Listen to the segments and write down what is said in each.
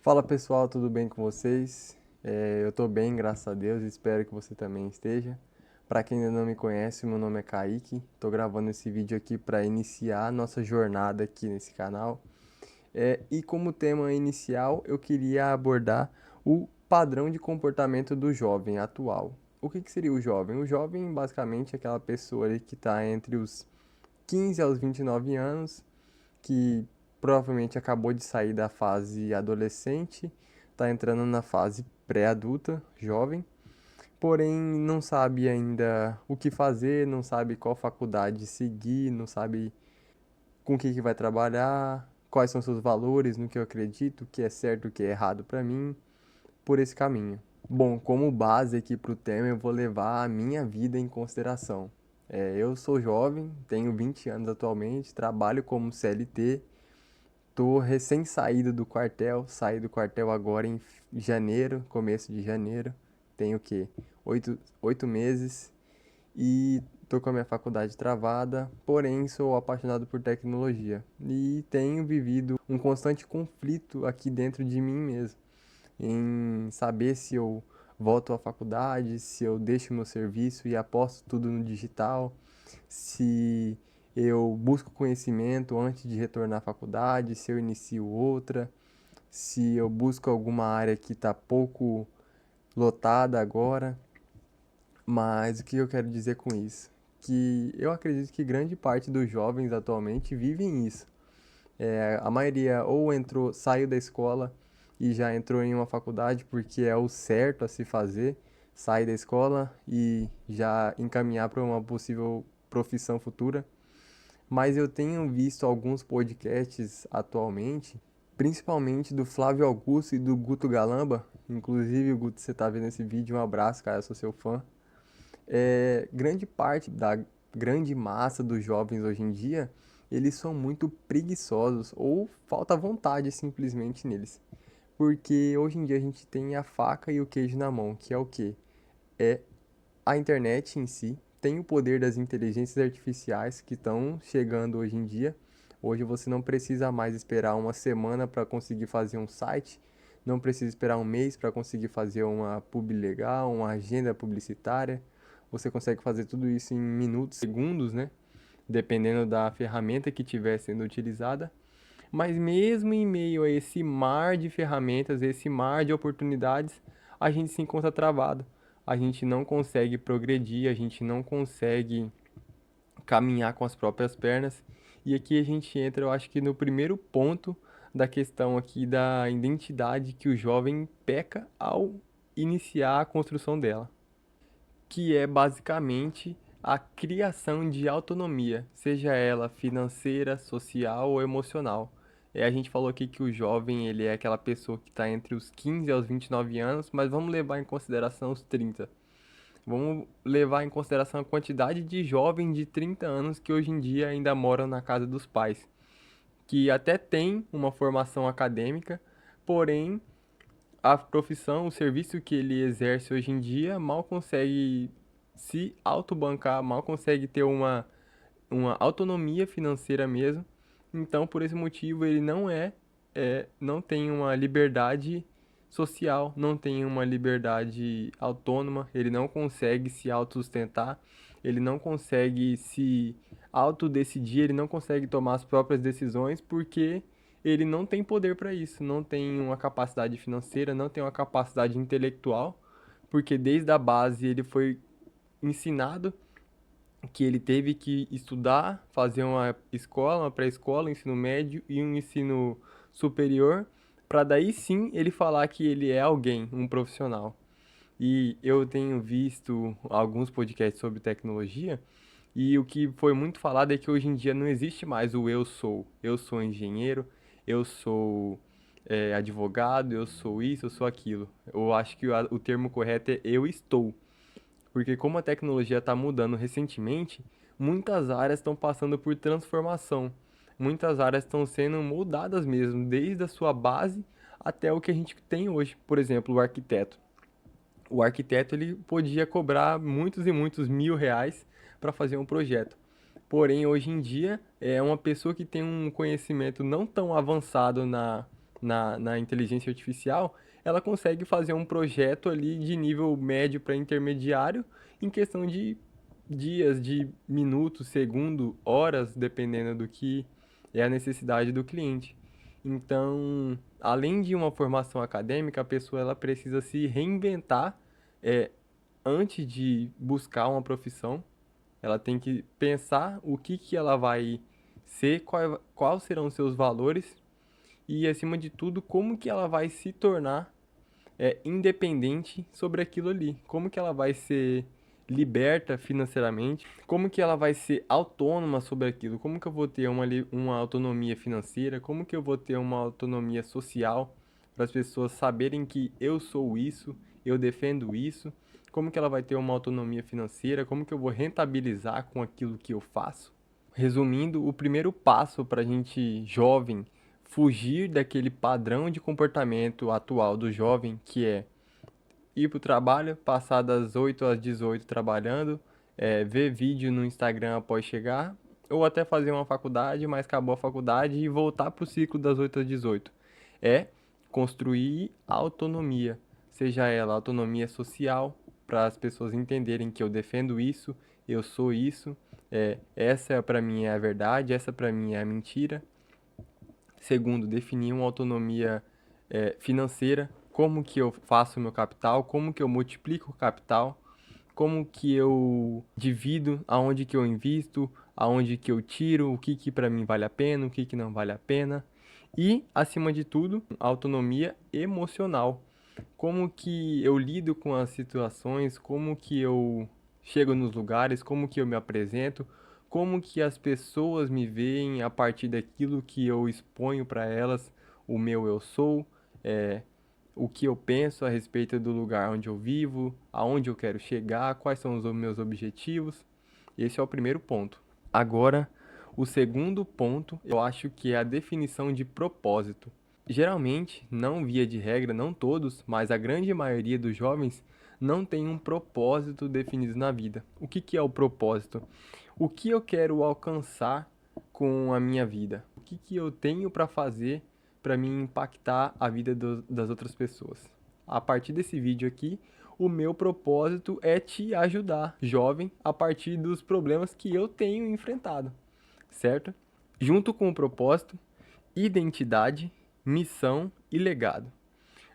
Fala pessoal, tudo bem com vocês? Eu tô bem, graças a Deus, espero que você também esteja. Para quem ainda não me conhece, meu nome é Kaique, tô gravando esse vídeo aqui para iniciar a nossa jornada aqui nesse canal. E como tema inicial, eu queria abordar o padrão de comportamento do jovem atual. O que seria o jovem? O jovem, basicamente, é aquela pessoa ali que está entre os 15 aos 29 anos, que provavelmente acabou de sair da fase adolescente, está entrando na fase pré-adulta, jovem, porém não sabe ainda o que fazer, não sabe qual faculdade seguir, não sabe com o que vai trabalhar, quais são seus valores, no que eu acredito, o que é certo, o que é errado para mim, por esse caminho. Bom, como base aqui para o tema, eu vou levar a minha vida em consideração. Eu sou jovem, tenho 20 anos atualmente, trabalho como CLT. Tô recém saído do quartel, saí do quartel agora em janeiro, começo de janeiro. Tenho o quê? Oito meses e tô com a minha faculdade travada, porém sou apaixonado por tecnologia e tenho vivido um constante conflito aqui dentro de mim mesmo, em saber se eu volto à faculdade, se eu deixo meu serviço e aposto tudo no digital, se eu busco conhecimento antes de retornar à faculdade, se eu inicio outra, se eu busco alguma área que está pouco lotada agora. Mas o que eu quero dizer com isso? Que eu acredito que grande parte dos jovens atualmente vivem isso. A maioria ou entrou, saiu da escola e já entrou em uma faculdade porque é o certo a se fazer, sair da escola e já encaminhar para uma possível profissão futura. Mas eu tenho visto alguns podcasts atualmente, principalmente do Flávio Augusto e do Guto Galamba. Inclusive, o Guto, você tá vendo esse vídeo, um abraço, cara, eu sou seu fã. Grande parte da grande massa dos jovens hoje em dia, eles são muito preguiçosos ou falta vontade simplesmente neles. Porque hoje em dia a gente tem a faca e o queijo na mão, que é o quê? É a internet em si, tem o poder das inteligências artificiais que estão chegando hoje em dia. Hoje você não precisa mais esperar uma semana para conseguir fazer um site, não precisa esperar um mês para conseguir fazer uma publi legal, uma agenda publicitária. Você consegue fazer tudo isso em minutos, segundos, né? Dependendo da ferramenta que estiver sendo utilizada. Mas mesmo em meio a esse mar de ferramentas, esse mar de oportunidades, a gente se encontra travado. A gente não consegue progredir, a gente não consegue caminhar com as próprias pernas. E aqui a gente entra, eu acho que no primeiro ponto da questão aqui da identidade que o jovem peca ao iniciar a construção dela, que é basicamente a criação de autonomia, seja ela financeira, social ou emocional. A gente falou aqui que o jovem ele é aquela pessoa que está entre os 15 aos 29 anos, mas vamos levar em consideração os 30. Vamos levar em consideração a quantidade de jovens de 30 anos que hoje em dia ainda moram na casa dos pais, que até têm uma formação acadêmica, porém a profissão, o serviço que ele exerce hoje em dia mal consegue se autobancar, mal consegue ter uma autonomia financeira mesmo. Então, por esse motivo, ele não tem uma liberdade social, não tem uma liberdade autônoma, ele não consegue se autossustentar, ele não consegue se autodecidir, ele não consegue tomar as próprias decisões porque ele não tem poder para isso, não tem uma capacidade financeira, não tem uma capacidade intelectual, porque desde a base ele foi ensinado que ele teve que estudar, fazer uma escola, uma pré-escola, um ensino médio e um ensino superior, para daí sim ele falar que ele é alguém, um profissional. E eu tenho visto alguns podcasts sobre tecnologia, e o que foi muito falado é que hoje em dia não existe mais o eu sou. Eu sou engenheiro, eu sou advogado, eu sou isso, eu sou aquilo. Eu acho que o termo correto é eu estou. Porque como a tecnologia está mudando recentemente, muitas áreas estão passando por transformação. Muitas áreas estão sendo moldadas mesmo, desde a sua base até o que a gente tem hoje. Por exemplo, o arquiteto. O arquiteto ele podia cobrar muitos e muitos mil reais para fazer um projeto. Porém, hoje em dia, é uma pessoa que tem um conhecimento não tão avançado na inteligência artificial, ela consegue fazer um projeto ali de nível médio para intermediário em questão de dias, de minutos, segundo, horas, dependendo do que é a necessidade do cliente. Então, além de uma formação acadêmica, a pessoa ela precisa se reinventar é, antes de buscar uma profissão. Ela tem que pensar o que ela vai ser, quais serão os seus valores e, acima de tudo, como que ela vai se tornar independente sobre aquilo ali. Como que ela vai ser liberta financeiramente, como que ela vai ser autônoma sobre aquilo, como que eu vou ter uma autonomia financeira, como que eu vou ter uma autonomia social para as pessoas saberem que eu sou isso, eu defendo isso, como que ela vai ter uma autonomia financeira, como que eu vou rentabilizar com aquilo que eu faço. Resumindo, o primeiro passo para a gente jovem fugir daquele padrão de comportamento atual do jovem, que é ir para o trabalho, passar das 8 às 18 trabalhando, ver vídeo no Instagram após chegar, ou até fazer uma faculdade, mas acabou a faculdade e voltar para o ciclo das 8 às 18. É construir autonomia, seja ela autonomia social, para as pessoas entenderem que eu defendo isso, eu sou isso, essa para mim é a verdade, essa para mim é a mentira. Segundo, definir uma autonomia financeira, como que eu faço o meu capital, como que eu multiplico o capital, como que eu divido, aonde que eu invisto, aonde que eu tiro, o que que para mim vale a pena, o que que não vale a pena. E, acima de tudo, autonomia emocional. Como que eu lido com as situações, como que eu chego nos lugares, como que eu me apresento, como que as pessoas me veem a partir daquilo que eu exponho para elas, o meu eu sou, é, o que eu penso a respeito do lugar onde eu vivo, aonde eu quero chegar, quais são os meus objetivos. Esse é o primeiro ponto. Agora, o segundo ponto, eu acho que é a definição de propósito. Geralmente, não via de regra, não todos, mas a grande maioria dos jovens não tem um propósito definido na vida. O que que é o propósito? O que eu quero alcançar com a minha vida? O que que eu tenho para fazer para me impactar a vida das outras pessoas? A partir desse vídeo aqui, o meu propósito é te ajudar, jovem, a partir dos problemas que eu tenho enfrentado, certo? Junto com o propósito, identidade, missão e legado.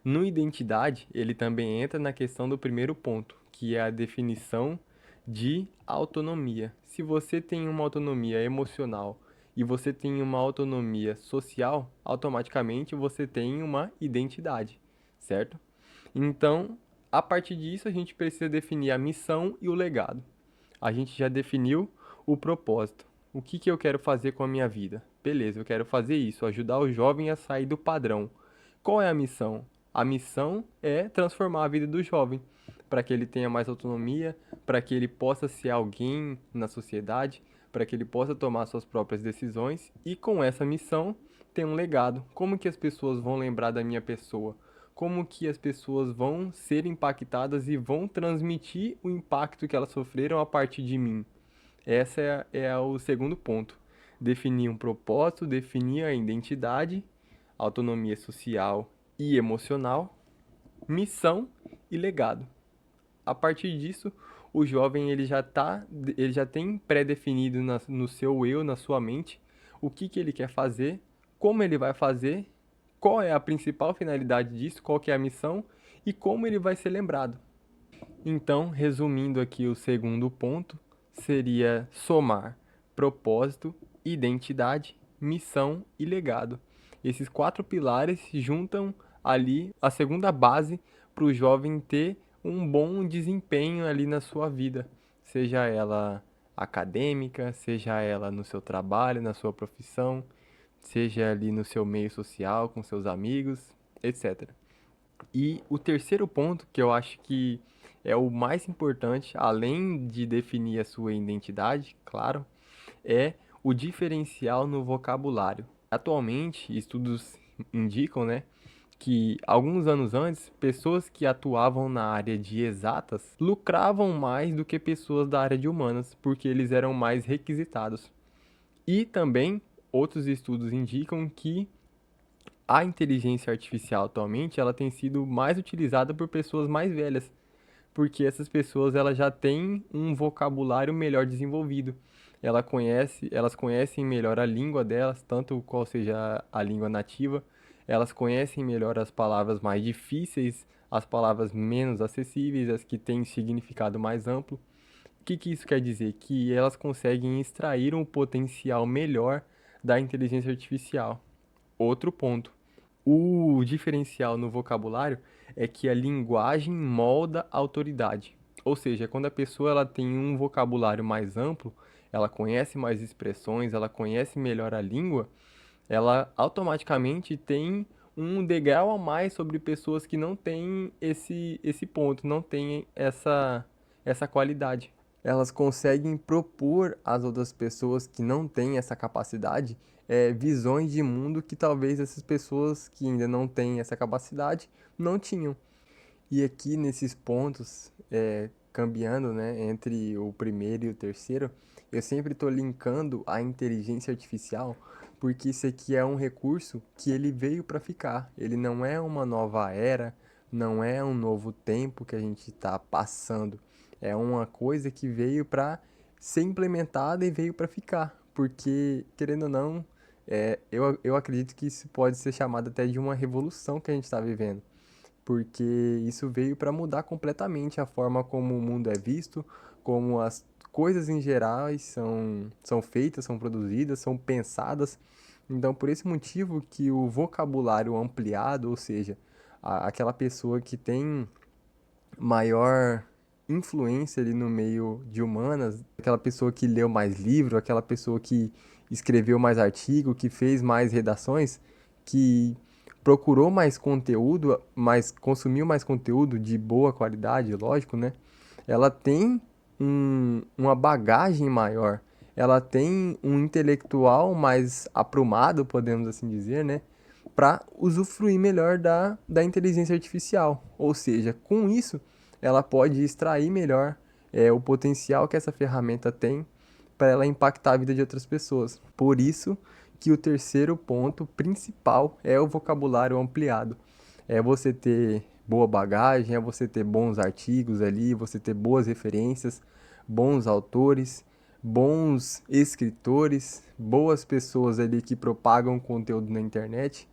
No identidade, ele também entra na questão do primeiro ponto, que é a definição de autonomia. Se você tem uma autonomia emocional e você tem uma autonomia social, automaticamente você tem uma identidade, certo? Então, a partir disso, a gente precisa definir a missão e o legado. A gente já definiu o propósito. O que que eu quero fazer com a minha vida? Beleza, eu quero fazer isso, ajudar o jovem a sair do padrão. Qual é a missão? A missão é transformar a vida do jovem, para que ele tenha mais autonomia, para que ele possa ser alguém na sociedade, para que ele possa tomar suas próprias decisões e com essa missão ter um legado. Como que as pessoas vão lembrar da minha pessoa? Como que as pessoas vão ser impactadas e vão transmitir o impacto que elas sofreram a partir de mim? Essa é o segundo ponto. Definir um propósito, definir a identidade, autonomia social e emocional, missão e legado. A partir disso, o jovem ele já tem pré-definido no seu eu, na sua mente, o que que ele quer fazer, como ele vai fazer, qual é a principal finalidade disso, qual que é a missão e como ele vai ser lembrado. Então, resumindo aqui o segundo ponto, seria somar propósito, identidade, missão e legado. Esses quatro pilares juntam ali a segunda base para o jovem ter um bom desempenho ali na sua vida, seja ela acadêmica, seja ela no seu trabalho, na sua profissão, seja ali no seu meio social, com seus amigos, etc. E o terceiro ponto, que eu acho que é o mais importante, além de definir a sua identidade, claro, é o diferencial no vocabulário. Atualmente, estudos indicam, né, que alguns anos antes, pessoas que atuavam na área de exatas lucravam mais do que pessoas da área de humanas, porque eles eram mais requisitados. E também outros estudos indicam que A inteligência artificial atualmente, ela tem sido mais utilizada por pessoas mais velhas, porque essas pessoas elas já têm um vocabulário melhor desenvolvido. Elas conhecem melhor a língua delas, tanto qual seja a língua nativa, elas conhecem melhor as palavras mais difíceis, as palavras menos acessíveis, as que têm significado mais amplo. O que que isso quer dizer? Que elas conseguem extrair um potencial melhor da inteligência artificial. Outro ponto. O diferencial no vocabulário é que a linguagem molda a autoridade. Ou seja, quando a pessoa ela tem um vocabulário mais amplo, ela conhece mais expressões, ela conhece melhor a língua, ela automaticamente tem um degrau a mais sobre pessoas que não têm esse ponto, não têm essa qualidade. Elas conseguem propor às outras pessoas que não têm essa capacidade visões de mundo que talvez essas pessoas que ainda não têm essa capacidade não tinham. E aqui nesses pontos, cambiando, né, entre o primeiro e o terceiro, eu sempre estou linkando a inteligência artificial, porque isso aqui é um recurso que ele veio para ficar. Ele não é uma nova era, não é um novo tempo que a gente está passando. É uma coisa que veio para ser implementada e veio para ficar. Porque, querendo ou não, eu acredito que isso pode ser chamado até de uma revolução que a gente está vivendo, porque isso veio para mudar completamente a forma como o mundo é visto, como as coisas em geral são feitas, são produzidas, são pensadas. Então, por esse motivo que o vocabulário ampliado, ou seja, aquela pessoa que tem maior influência ali no meio de humanas, aquela pessoa que leu mais livro, aquela pessoa que escreveu mais artigo, que fez mais redações, que procurou mais conteúdo, consumiu mais conteúdo de boa qualidade, lógico, né? Ela tem uma bagagem maior, ela tem um intelectual mais aprumado, podemos assim dizer, né? Para usufruir melhor da inteligência artificial. Ou seja, com isso, ela pode extrair melhor o potencial que essa ferramenta tem para ela impactar a vida de outras pessoas. Por isso que o terceiro ponto principal é o vocabulário ampliado. É você ter boa bagagem, é você ter bons artigos ali, você ter boas referências, bons autores, bons escritores, boas pessoas ali que propagam conteúdo na internet,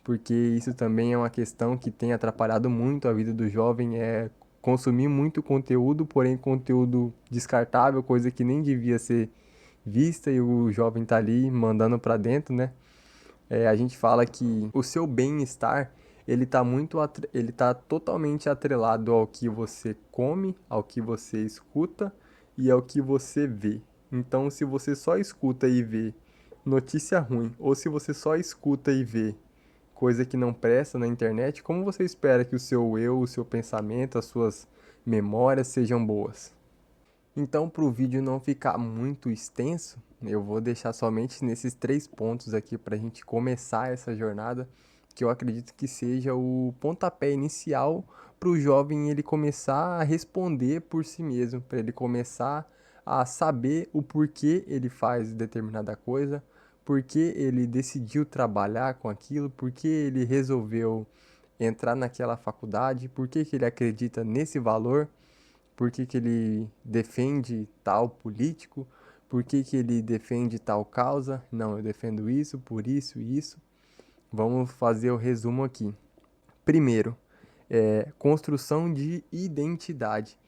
porque isso também é uma questão que tem atrapalhado muito a vida do jovem, é consumir muito conteúdo, porém conteúdo descartável, coisa que nem devia ser vista e o jovem tá ali mandando para dentro, né? A gente fala que o seu bem-estar, ele tá totalmente atrelado ao que você come, ao que você escuta e ao que você vê. Então, se você só escuta e vê notícia ruim, ou se você só escuta e vê coisa que não presta na internet, como você espera que o seu eu, o seu pensamento, as suas memórias sejam boas? Então, para o vídeo não ficar muito extenso, eu vou deixar somente nesses três pontos aqui para a gente começar essa jornada, que eu acredito que seja o pontapé inicial para o jovem ele começar a responder por si mesmo, para ele começar a saber o porquê ele faz determinada coisa, porquê ele decidiu trabalhar com aquilo, porquê ele resolveu entrar naquela faculdade, porquê que ele acredita nesse valor, por que que ele defende tal político, por que que ele defende tal causa. Não, eu defendo isso, por isso e isso. Vamos fazer o resumo aqui. Primeiro, construção de identidade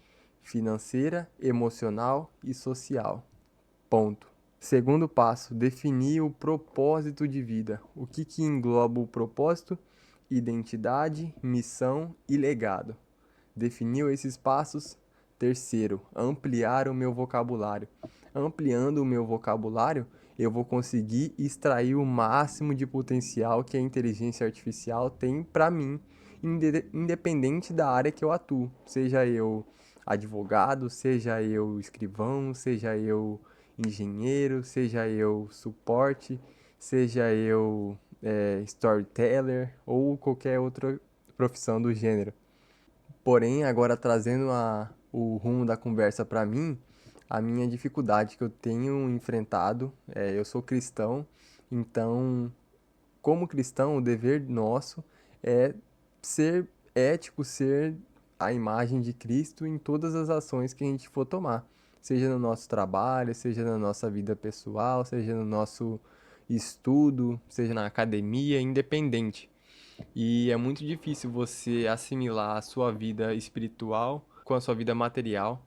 financeira, emocional e social. Ponto. Segundo passo, definir o propósito de vida. O que que engloba o propósito? Identidade, missão e legado. Definiu esses passos? Terceiro, ampliar o meu vocabulário. Ampliando o meu vocabulário, eu vou conseguir extrair o máximo de potencial que a inteligência artificial tem para mim, independente da área que eu atuo. Seja eu advogado, seja eu escrivão, seja eu engenheiro, seja eu suporte, seja eu storyteller ou qualquer outra profissão do gênero. Porém, agora trazendo o rumo da conversa para mim, a minha dificuldade que eu tenho enfrentado, eu sou cristão, então como cristão, o dever nosso é ser ético, ser a imagem de Cristo em todas as ações que a gente for tomar, seja no nosso trabalho, seja na nossa vida pessoal, seja no nosso estudo, seja na academia, independente. E é muito difícil você assimilar a sua vida espiritual com a sua vida material,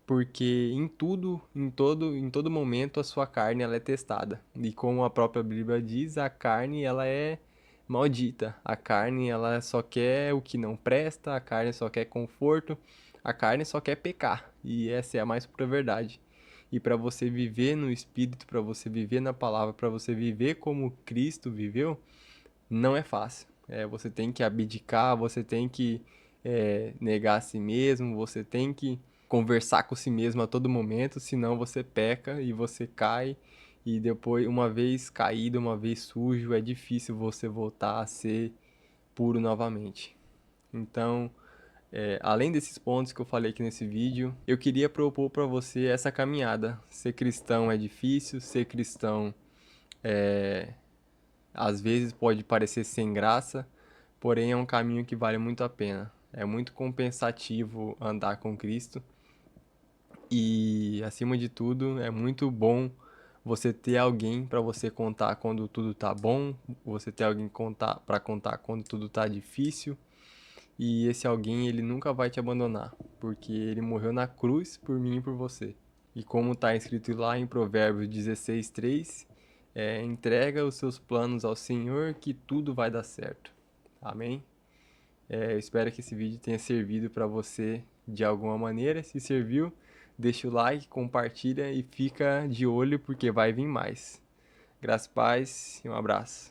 porque em tudo, em todo momento a sua carne ela é testada. E como a própria Bíblia diz, a carne ela é maldita. A carne ela só quer o que não presta, a carne só quer conforto, a carne só quer pecar. E essa é a mais pura verdade. E para você viver no espírito, para você viver na palavra, para você viver como Cristo viveu, não é fácil. Você tem que abdicar, você tem que negar a si mesmo, você tem que conversar com si mesmo a todo momento, senão você peca e você cai. E depois, uma vez caído, uma vez sujo, é difícil você voltar a ser puro novamente. Então, além desses pontos que eu falei aqui nesse vídeo, eu queria propor para você essa caminhada. Ser cristão é difícil, ser cristão às vezes pode parecer sem graça, porém é um caminho que vale muito a pena. É muito compensativo andar com Cristo e, acima de tudo, é muito bom você ter alguém para você contar quando tudo tá bom, você ter alguém para contar quando tudo tá difícil. E esse alguém, ele nunca vai te abandonar, porque ele morreu na cruz por mim e por você. E como está escrito lá em Provérbios 16:3, entrega os seus planos ao Senhor que tudo vai dar certo. Amém? Eu espero que esse vídeo tenha servido para você de alguma maneira. Se serviu, deixa o like, compartilha e fica de olho porque vai vir mais. Graças a paz e um abraço.